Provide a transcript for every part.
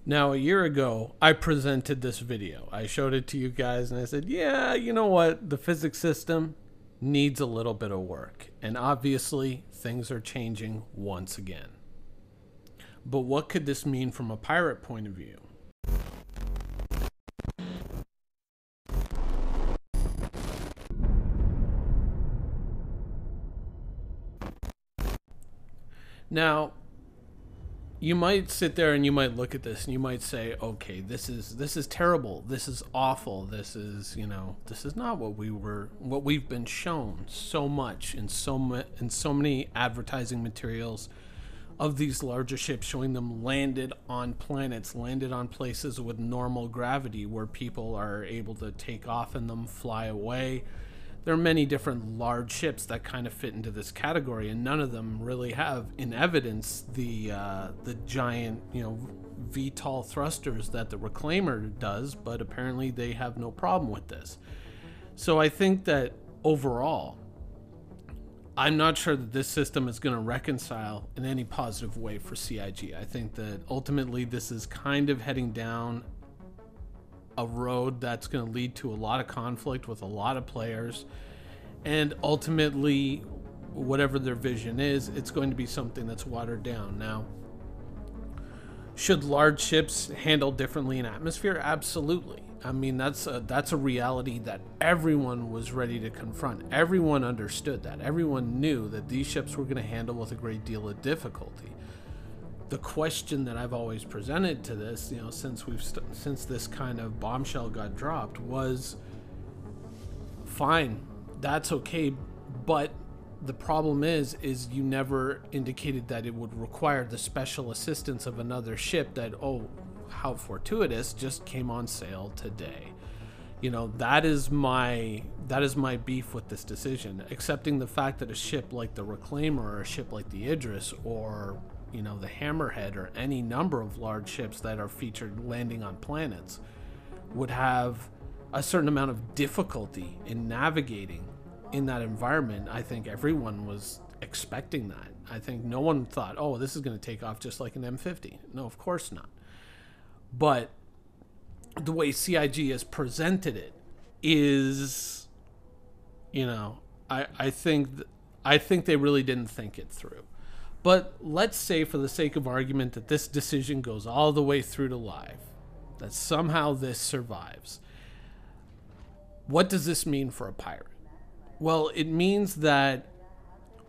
Now, a year ago, I presented this video. I showed it to you guys and I said, yeah, you know what? The physics system needs a little bit of work. And obviously, things are changing once again. But what could this mean from a pirate point of view? Now, you might sit there and you might look at this and you might say, okay, this is terrible, this is awful, this is, this is not what we've been shown so much in so many advertising materials of these larger ships, showing them landed on planets, landed on places with normal gravity where people are able to take off in them, fly away. There are many different large ships that kind of fit into this category, and none of them really have in evidence the giant, VTOL thrusters that the Reclaimer does, but apparently they have no problem with this. So I think that overall, I'm not sure that this system is going to reconcile in any positive way for CIG. I think that ultimately this is kind of heading down a road that's going to lead to a lot of conflict with a lot of players, and ultimately whatever their vision is, it's going to be something that's watered down. Now, should large ships handle differently in atmosphere? Absolutely. I mean, that's a reality that everyone was ready to confront. Everyone understood that. Everyone knew that these ships were going to handle with a great deal of difficulty. The question that I've always presented to this, since this kind of bombshell got dropped, was fine, that's okay, but the problem is you never indicated that it would require the special assistance of another ship that, oh, how fortuitous, just came on sale today. That is my beef with this decision. Accepting the fact that a ship like the Reclaimer or a ship like the Idris or the Hammerhead or any number of large ships that are featured landing on planets would have a certain amount of difficulty in navigating in that environment. I think everyone was expecting that. I think no one thought, oh, this is going to take off just like an M50. No, of course not. But the way CIG has presented it is, I think they really didn't think it through. But let's say, for the sake of argument, that this decision goes all the way through to live, that somehow this survives. What does this mean for a pirate? Well, it means that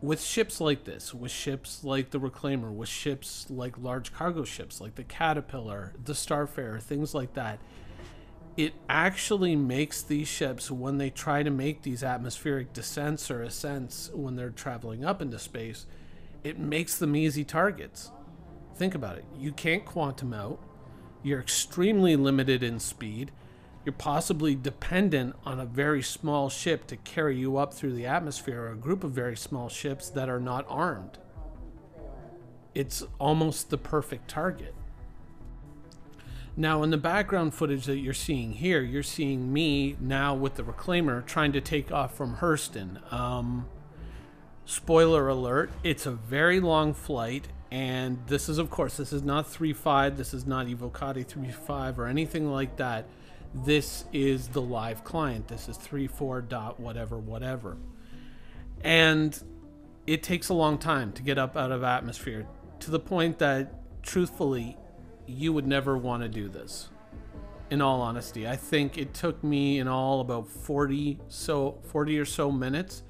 with ships like this, with ships like the Reclaimer, with ships like large cargo ships like the Caterpillar, the Starfarer, things like that, it actually makes these ships, when they try to make these atmospheric descents or ascents when they're traveling up into space, it makes them easy targets. Think about it. You can't quantum out. You're extremely limited in speed. You're possibly dependent on a very small ship to carry you up through the atmosphere, or a group of very small ships that are not armed. It's almost the perfect target. Now, in the background footage that you're seeing here, you're seeing me now with the Reclaimer trying to take off from Hurston. Spoiler alert, it's a very long flight, and this is, of course, this is not 3.5, this is not Evocati 3.5 or anything like that. This is the live client. This is 3.4 dot whatever. And it takes a long time to get up out of atmosphere, to the point that, truthfully, you would never want to do this. In all honesty, I think it took me in all about 40 or so minutes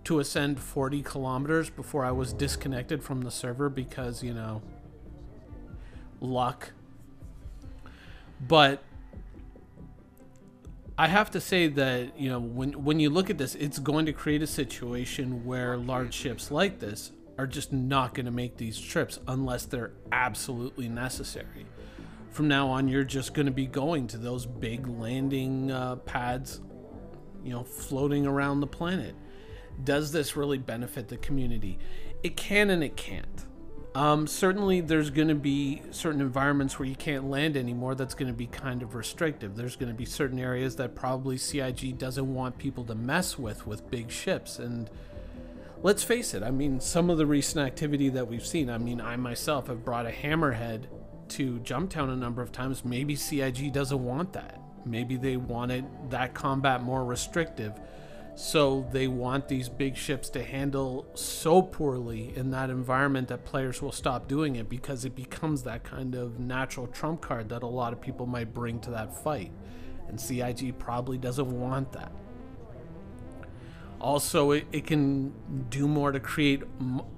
to ascend 40 kilometers before I was disconnected from the server because, luck. But I have to say that, when you look at this, it's going to create a situation where large ships like this are just not going to make these trips unless they're absolutely necessary. From now on, you're just going to be going to those big landing pads, floating around the planet. Does this really benefit the community? It can and it can't. Certainly there's going to be certain environments where you can't land anymore. That's going to be kind of restrictive. There's going to be certain areas that probably CIG doesn't want people to mess with big ships. And let's face it, I mean, some of the recent activity that we've seen, I mean, I myself have brought a Hammerhead to Jumptown a number of times, maybe CIG doesn't want that. Maybe they wanted that combat more restrictive. So they want these big ships to handle so poorly in that environment that players will stop doing it, because it becomes that kind of natural trump card that a lot of people might bring to that fight. And CIG probably doesn't want that. Also, it can do more to create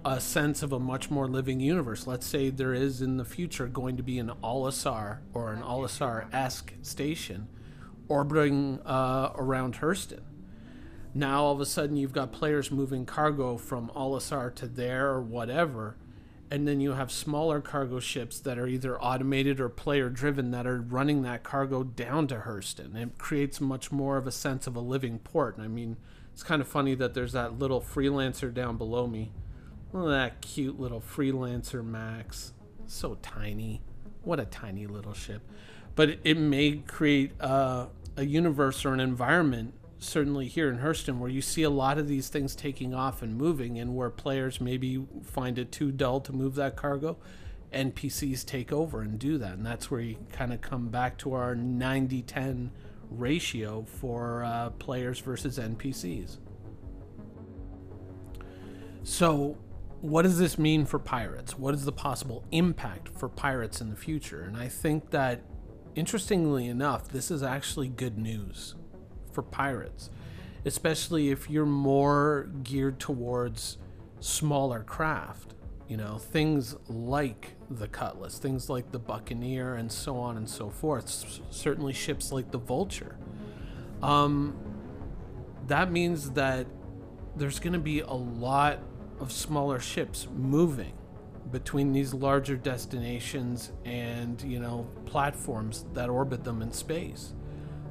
a sense of a much more living universe. Let's say there is in the future going to be an Olisar or an Olisar-esque station orbiting around Hurston. Now all of a sudden you've got players moving cargo from Olisar to there or whatever, and then you have smaller cargo ships that are either automated or player driven that are running that cargo down to Hurston. It creates much more of a sense of a living port. And I mean, it's kind of funny that there's that little Freelancer down below me. Oh, that cute little Freelancer Max. So tiny. What a tiny little ship. But it may create a universe or an environment, certainly here in Hurston, where you see a lot of these things taking off and moving, and where players maybe find it too dull to move that cargo, NPCs take over and do that. And that's where you kind of come back to our 90-10 ratio for players versus NPCs. So what does this mean for pirates? What is the possible impact for pirates in the future? And I think that, interestingly enough, this is actually good news for pirates, especially if you're more geared towards smaller craft, you know, things like the Cutlass, things like the Buccaneer, and so on and so forth. Certainly ships like the Vulture. That means that there's going to be a lot of smaller ships moving between these larger destinations and, you know, platforms that orbit them in space.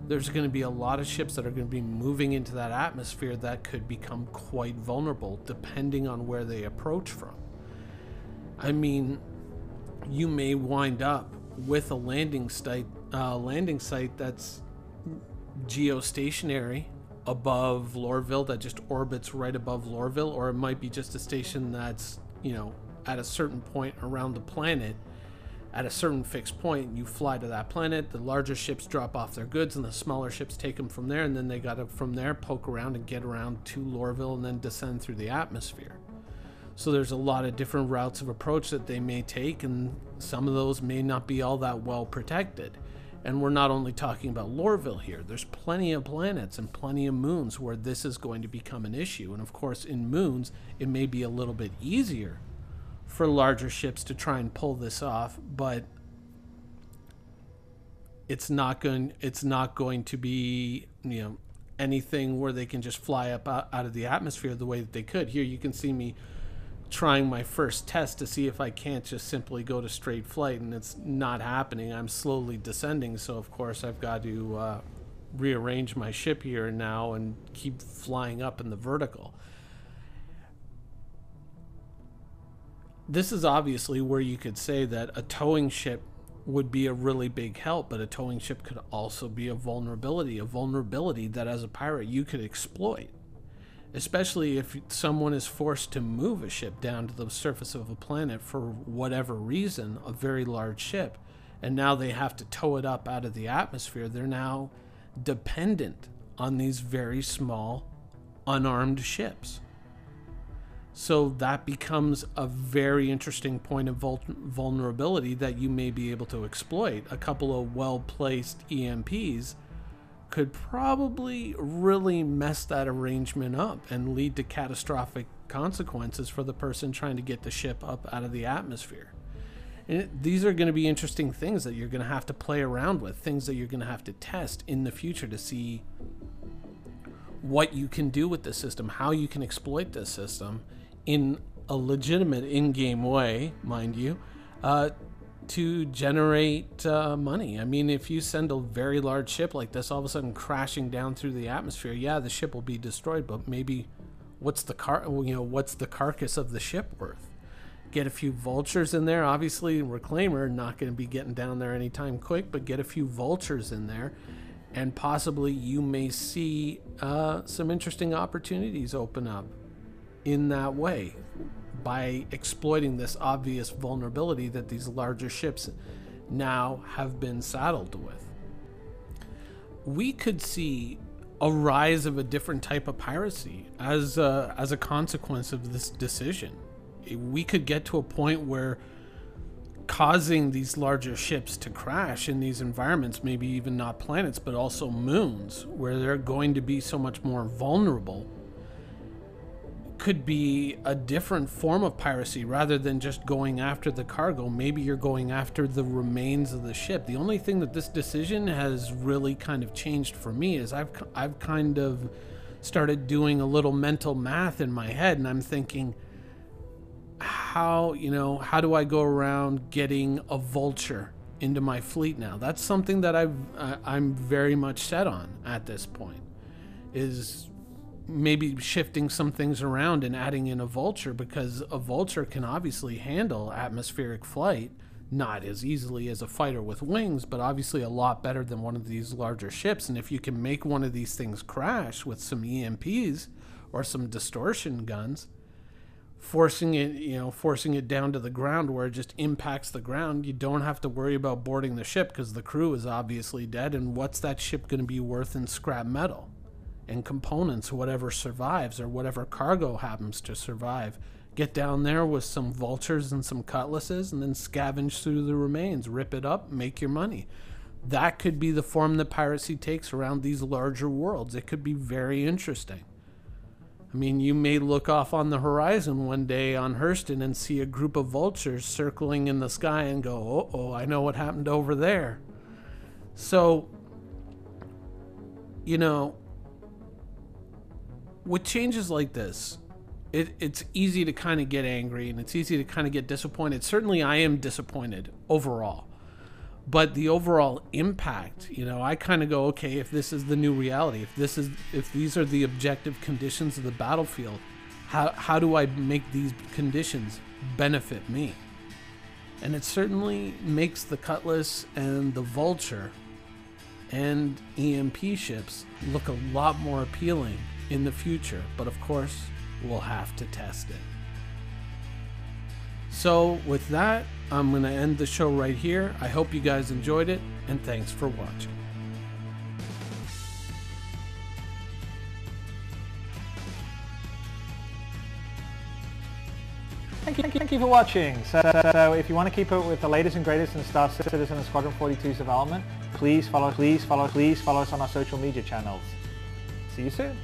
There's going to be a lot of ships that are going to be moving into that atmosphere that could become quite vulnerable depending on where they approach from. I mean, you may wind up with a landing site that's geostationary above Lorville, that just orbits right above Lorville, or it might be just a station that's, you know, at a certain point around the planet. At a certain fixed point, you fly to that planet, the larger ships drop off their goods, and the smaller ships take them from there, and then they got to, from there, poke around and get around to Lorville and then descend through the atmosphere. So there's a lot of different routes of approach that they may take, and some of those may not be all that well protected. And we're not only talking about Lorville here. There's plenty of planets and plenty of moons where this is going to become an issue. And of course, in moons, it may be a little bit easier for larger ships to try and pull this off, but it's not going to be, you know, anything where they can just fly up out of the atmosphere the way that they could. Here you can see me trying my first test to see if I can't just simply go to straight flight, and it's not happening. I'm slowly descending, so of course I've got to rearrange my ship here now and keep flying up in the vertical. This is obviously where you could say that a towing ship would be a really big help, but a towing ship could also be a vulnerability that as a pirate you could exploit. Especially if someone is forced to move a ship down to the surface of a planet for whatever reason, a very large ship, and now they have to tow it up out of the atmosphere. They're now dependent on these very small, unarmed ships. So that becomes a very interesting point of vulnerability that you may be able to exploit. A couple of well-placed EMPs could probably really mess that arrangement up and lead to catastrophic consequences for the person trying to get the ship up out of the atmosphere. And these are going to be interesting things that you're going to have to play around with, things that you're going to have to test in the future to see what you can do with the system, how you can exploit this system in a legitimate in-game way, mind you, to generate money. I mean, if you send a very large ship like this all of a sudden crashing down through the atmosphere, yeah, the ship will be destroyed, but maybe what's the carcass of the ship worth? Get a few vultures in there. Obviously, Reclaimer not going to be getting down there anytime quick, but get a few vultures in there, and possibly you may see some interesting opportunities open up in that way, by exploiting this obvious vulnerability that these larger ships now have been saddled with. We could see a rise of a different type of piracy as a consequence of this decision. We could get to a point where causing these larger ships to crash in these environments, maybe even not planets, but also moons, where they're going to be so much more vulnerable, could be a different form of piracy rather than just going after the cargo. Maybe you're going after the remains of the ship. The only thing that this decision has really kind of changed for me is I've kind of started doing a little mental math in my head, and I'm thinking, how do I go around getting a Vulture into my fleet now? That's something that I'm very much set on at this point, is maybe shifting some things around and adding in a Vulture, because a Vulture can obviously handle atmospheric flight, not as easily as a fighter with wings, but obviously a lot better than one of these larger ships. And if you can make one of these things crash with some EMPs or some distortion guns, forcing it down to the ground where it just impacts the ground, you don't have to worry about boarding the ship because the crew is obviously dead. And what's that ship going to be worth in scrap metal and components, whatever survives or whatever cargo happens to survive? Get down there with some Vultures and some Cutlasses and then scavenge through the remains, rip it up, make your money. That could be the form that piracy takes around these larger worlds. It could be very interesting. I mean, you may look off on the horizon one day on Hurston and see a group of Vultures circling in the sky and go, uh-oh, I know what happened over there. So, with changes like this, it's easy to kind of get angry and it's easy to kind of get disappointed. Certainly I am disappointed overall. But the overall impact, I kind of go, okay, if this is the new reality, if these are the objective conditions of the battlefield, how do I make these conditions benefit me? And it certainly makes the Cutlass and the Vulture and EMP ships look a lot more appealing in the future. But of course, we'll have to test it. So with that, I'm going to end the show right here. I hope you guys enjoyed it, and thanks for watching. Thank you for watching. So if you want to keep up with the latest and greatest in Star Citizen and Squadron 42's development, please follow us on our social media channels. See you soon.